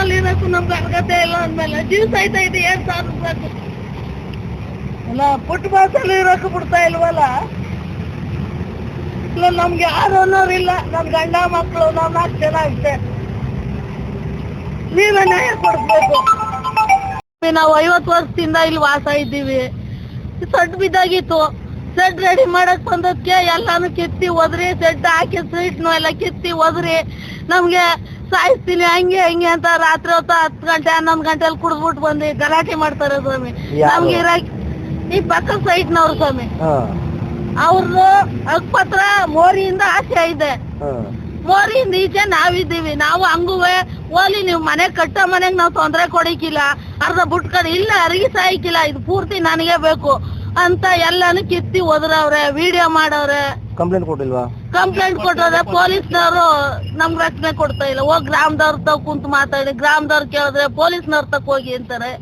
ಅಲ್ಲಿ ಇರಕ್ಕೂ ನಮ್ಗೆ ಅರ್ಹತೆ ಇಲ್ಲ ಅಂದ್ಮೇಲೆ ಜೀವ ಸಾಯ್ತಾ ಇದೆ, ಏನ್ ಸಾಧಿಸ್ಬೇಕು? ಅಲ್ಲ ಫುಟ್ಪಾತ್ ಅಲ್ಲಿ ಇರಕ್ಕೂ ಬಿಡ್ತಾ ಇಲ್ವಲ್ಲ. ಇಲ್ಲ ನಮ್ಗೆ ಯಾರು ಅನ್ನೋರಿಲ್ಲ, ನಮ್ ಗಂಡ ಮಕ್ಕಳು ನಾವ್ 4 ಜನ ಅಷ್ಟೇ. ನೀವೇ ನ್ಯಾಯ ಕೊಡ್ಬೇಕು. ನಾವು 50 ವರ್ಷದಿಂದ ಇಲ್ಲಿ ವಾಸ ಇದ್ದೀವಿ. ಸೆಡ್ ಬಿದ್ದಾಗಿತ್ತು, ಸೆಡ್ ರೆಡಿ ಮಾಡಕ್ ಬಂದದ್ಕೆ ಎಲ್ಲಾನು ಕಿತ್ತಿ ಒದ್ರಿ, ಸೆಡ್ ಹಾಕಿ ಸೀಟ್ನು ಎಲ್ಲ ಕಿತ್ತಿ ಒದ್ರಿ, ನಮ್ಗೆ ಸಾಯಿಸ್ತೀನಿ ಹಂಗೆ ಹಿಂಗೆ ಅಂತ ರಾತ್ರಿ ಹೊತ್ತು 10 ಗಂಟೆ 11 ಗಂಟೆಲಿ ಕುಡಿದ್ಬಿಟ್ಟು ಬಂದು ಗಲಾಟೆ ಮಾಡ್ತಾರೆ ಸ್ವಾಮಿ. ನಮ್ಗೆ ಈ ಪಕ್ಕದ ಸೈಟ್ನವ್ರು ಸ್ವಾಮಿ, ಅವ್ರದ್ದು ಹಕ್ಪತ್ರ ಮೋರಿಯಿಂದ ಆಚೆ ಇದೆ, ಮೋರಿಯಿಂದ ಈಚೆ ನಾವಿದ್ದೀವಿ. ನಾವು ಹಂಗುವೆ ಓಲಿ ನೀವು ಮನೆ ಕಟ್ಟೋ ಮನೆಗ್ ನಾವು ತೊಂದ್ರೆ ಕೊಡಕ್ಕಿಲ್ಲ, ಅರ್ಧ ಬುಟ್ ಕಡೆ ಇಲ್ಲ ಅರಿಗಿ ಸಾಯ್ಕಿಲ್ಲ, ಇದು ಪೂರ್ತಿ ನನಗೆ ಬೇಕು ಅಂತ ಎಲ್ಲಾನು ಕಿತ್ತಿ ಒದ್ರವ್ರೆ, ವಿಡಿಯೋ ಮಾಡವ್ರೆ. ಕಂಪ್ಲೇಂಟ್ ಕೊಟ್ಟಿಲ್ವಾ? ಕಂಪ್ಲೇಂಟ್ ಕೊಟ್ಟವ್ರೆ. ಪೊಲೀಸ್ನವರು ನಮ್ಗೆ ರಕ್ಷಣೆ ಕೊಡ್ತಾ ಇಲ್ಲ. ಹೋಗಿ ಗ್ರಾಮದವ್ರ ತಗ ಕುಂತು ಮಾತಾಡಿ, ಗ್ರಾಮದವ್ರು ಕೇಳಿದ್ರೆ ಪೊಲೀಸ್ನವ್ರ ತಕ್ಕ ಹೋಗಿ ಅಂತಾರೆ.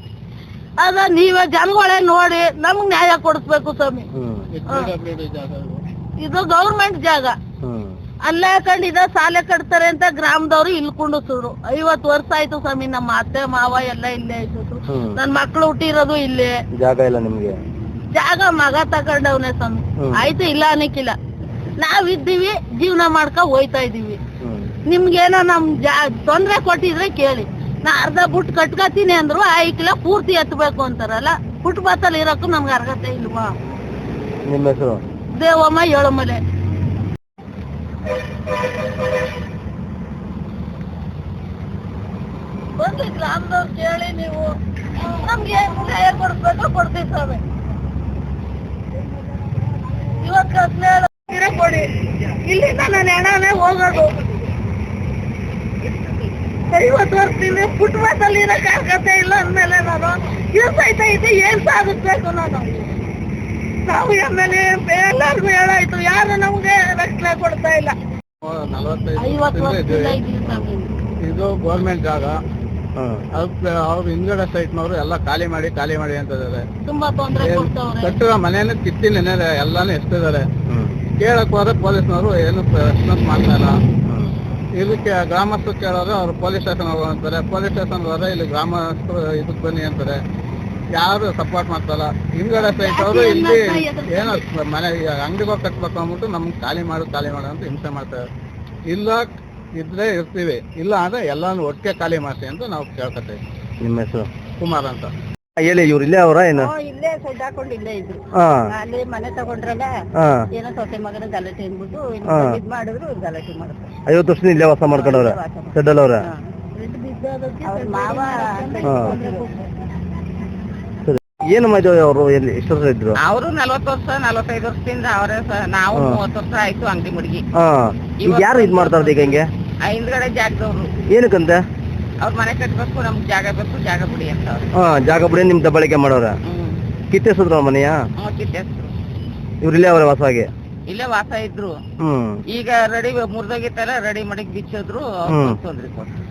ಅದ ನೀವೇ ಜನಗಳೇ ನೋಡಿ ನಮ್ಗ್ ನ್ಯಾಯ ಕೊಡಿಸ್ಬೇಕು ಸ್ವಾಮಿ. ಇದು ಗೌರ್ಮೆಂಟ್ ಜಾಗ, ಅಲ್ಲೇ ಕಂಡಿದ ಸಾಲೆ ಕಟ್ತಾರೆ ಅಂತ ಗ್ರಾಮದವ್ರು ಇಲ್ಲಿ ಕುಂಡಿಸಿದ್ರು. 50 ವರ್ಷ ಆಯ್ತು ಸ್ವಾಮಿ, ನಮ್ಮ ಅತ್ತೆ ಮಾವ ಎಲ್ಲ ಇಲ್ಲೇ ಆಯ್ತು. ನನ್ ಮಕ್ಳು ಹುಟ್ಟಿರೋದು ಇಲ್ಲೇ. ಜಾಗ ಇಲ್ಲ ನಿಮ್ಗೆ? ಜಾಗ ಮಗ ತಗೊಂಡವ್ನೆ ಸ್ವಾಮಿ, ಆಯ್ತು ಇಲ್ಲ ಅನ್ನಕ್ಕಿಲ್ಲ. ನಾವಿದ್ದೀವಿ, ಜೀವನ ಮಾಡ್ಕ ಹೋಯ್ತಾ ಇದೀವಿ. ನಿಮ್ಗೇನೋ ನಮ್ ತೊಂದ್ರೆ ಕೊಟ್ಟಿದ್ರೆ ಕೇಳಿ, ನಾ ಅರ್ಧ ಬುಟ್ ಕಟ್ಕತೀನಿ ಅಂದ್ರು ಆಯ್ಕಿಲ್ಲ, ಪೂರ್ತಿ ಎತ್ತಬೇಕು ಅಂತಾರಲ್ಲ. ಫುಟ್ಪಾತ್ ಅಲ್ಲಿ ಇರಕ್ಕೂ ನಮ್ಗೆ ಅರ್ಹತೆ ಇಲ್ವಾ? ನಿಮ್ಮ ಹೆಸರು? ದೇವಮ್ಮ ಏಳುಮಲೆ. ಬಂದು ಗ್ರಾಮದವ್ರು ಕೇಳಿ, ನೀವು ನಮ್ಗೆ ನ್ಯಾಯ ಕೊಡ್ಬೇಕು, ಕೊಡ್ತೀವಿ ಸ್ವಾಮಿ. ಇವತ್ತು 17 ಕೊಡಿ, ಇಲ್ಲಿಂದ ನಾನು ಹೆಣನೇ ಹೋಗೋದು. 50 ವರ್ಷದಿಂದ ಫುಟ್ಪಾತ್ ಅಲ್ಲಿ ಇರಕ್ಕೆ ಅರ್ಹತೆ ಇಲ್ಲ ಅಂದ್ಮೇಲೆ ನಾನು ಸಾಯ್ತಾ ಇದ್ದೆ, ಏನ್ ಸಾಧಿಸ್ಬೇಕು ನಾನು? ನಾವು ಎಮ್ಮೆಲೆ ಎಲ್ಲರಿಗೂ ಹೇಳಾಯ್ತು, ಯಾರು ನಮ್ಗೆ ರಕ್ಷಣೆ ಕೊಡ್ತಾ ಇಲ್ಲ. 50 ವರ್ಷದಿಂದ ಇದು ಗೌರ್ಮೆಂಟ್ ಜಾಗ. ಅವ್ರು ಹಿಂದ್ಗಡೆ ಸೈಟ್ನವರು ಎಲ್ಲ ಖಾಲಿ ಮಾಡಿ ಅಂತ ಇದಾರೆ. ತುಂಬಾ ತೊಂದ್ರೆ ಕೊಡ್ತಾವ್ರೆ. ಕಟ್ಟಿರೋ ಮನೆಯನ್ನು ಕಿತ್ತಿ ನೆನೆ ಎಲ್ಲಾನು ಎಷ್ಟಿದ್ದಾರೆ. ಕೇಳಕ್ ಹೋದ್ರೆ ಪೊಲೀಸ್ನವರು ಏನು ಪ್ರಶ್ನೆ ಮಾಡ್ತಾ ಇಲ್ಲ. ಇದಕ್ಕೆ ಗ್ರಾಮಸ್ಥರು ಕೇಳೋರು ಅವ್ರು ಪೊಲೀಸ್ ಸ್ಟೇಷನ್ ಹೋಗ್ತಾರೆ, ಪೊಲೀಸ್ ಸ್ಟೇಷನ್ ಹೋದ್ರೆ ಇಲ್ಲಿ ಗ್ರಾಮಸ್ಥರು ಇದಕ್ ಬನ್ನಿ ಅಂತಾರೆ, ಯಾರು ಸಪೋರ್ಟ್ ಮಾಡ್ತಾರ. ಹಿಂದ್ಗಡೆ ಸೈಟ್ ಅವರು ಇಲ್ಲಿ ಏನೋ ಮನೆ ಅಂಗಡಿಗೆ ಹೋಗಿ ಕಟ್ಬೇಕು ಅಂದ್ಬಿಟ್ಟು ನಮ್ಗೆ ಖಾಲಿ ಮಾಡು ಅಂತ ಹಿಂಸೆ ಮಾಡ್ತಾರೆ. ಇಲ್ಲ ಇದ್ರೆ ಇರ್ತೀವಿ, ಇಲ್ಲ ಅಂದ್ರೆ ಎಲ್ಲಾನು ಒಟ್ಟಿಗೆ ಖಾಲಿ ಮಾಡ್ತೀವಿ ಅಂತ ನಾವು ಕೇಳ್ಕೊತೀವಿ. ನಿಮ್ಮ ಹೆಸರು? ಕುಮಾರ್ ಅಂತ. ಹೇಳಿ, ಇವ್ರು ಇಲ್ಲೇ ಅವರ ಏನು? ಇಲ್ಲೇ ಸೆಡ್ ಹಾಕೊಂಡು ಇಲ್ಲೇ ಇದ್ರು. ಅಲ್ಲಿ ಮನೆ ತಗೊಂಡ್ರಲ್ಲ, ಏನೋ ಸೊಸೆ ಮಗನ ಗಲಾಟೆ ಅಂದ್ಬಿಟ್ಟು ಇದ್ ಮಾಡಿದ್ರು, ಗಲಾಟೆ ಮಾಡಿದ್ರು. 50 ವರ್ಷದಿಂದ ಇಲ್ಲೇ ವಾಸ ಮಾಡ್ಕೊಂಡವ್ರ ಸೆಡ್ ಅಲ್ಲಿ ಅವ್ರ? ಅವ್ರ ಮಾವ ಏನು ಮಾಡಿದ್ವಿ ಅವರು? ಎಲ್ಲಿ ಎಷ್ಟು ವರ್ಷ ಇದ್ರು ಅವರು? 40 ವರ್ಷ 45 ವರ್ಷದಿಂದ ಅವರೇ. ನಾವು 30 ವರ್ಷ ಆಯ್ತು ಅಂಗಡಿ ಮುಡ್ಗಿ. ಈಗ ಯಾರು ಇದ್ ಮಾಡ್ತಾರ ಈಗ? ಹಿಂಗೆ ಹಿಂದ್ಗಡೆ ಜಾಗದವ್ರು. ಏನಕ್ಕಂತೆ? ಅವ್ರ ಮನೆ ಕಟ್ಬೇಕು, ನಮ್ಗೆ ಜಾಗ ಬೇಕು, ಜಾಗ ಬಿಡಿ ಅಂತ. ಜಾಗ ಬಿಡಿ ನಿಮ್ ದಬ್ಬಳಿಕೆ ಮಾಡೋರ? ಕಿತ್ತೆಸಿದ್ರು ಮನೆಯ? ಕಿತ್ತೆಸಿದ್ರು. ಇವ್ರು ಇಲ್ಲೇ ಅವರ ವಾಸವಾಗಿ? ಇಲ್ಲೇ ವಾಸ ಇದ್ರು. ಈಗ ರೆಡಿ ಮುರ್ದೋಗಿತ್ತಲ್ಲ, ರೆಡಿ ಮಾಡಿ ಬಿಚ್ಚಿದ್ರು. ತೊಂದ್ರೆ ಕೊಟ್ರು.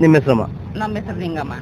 ನಿಮ್ಮ ಹೆಸರಮ್ಮ? ನಮ್ಮ ಹೆಸರು ನಿಂಗಮ್ಮ.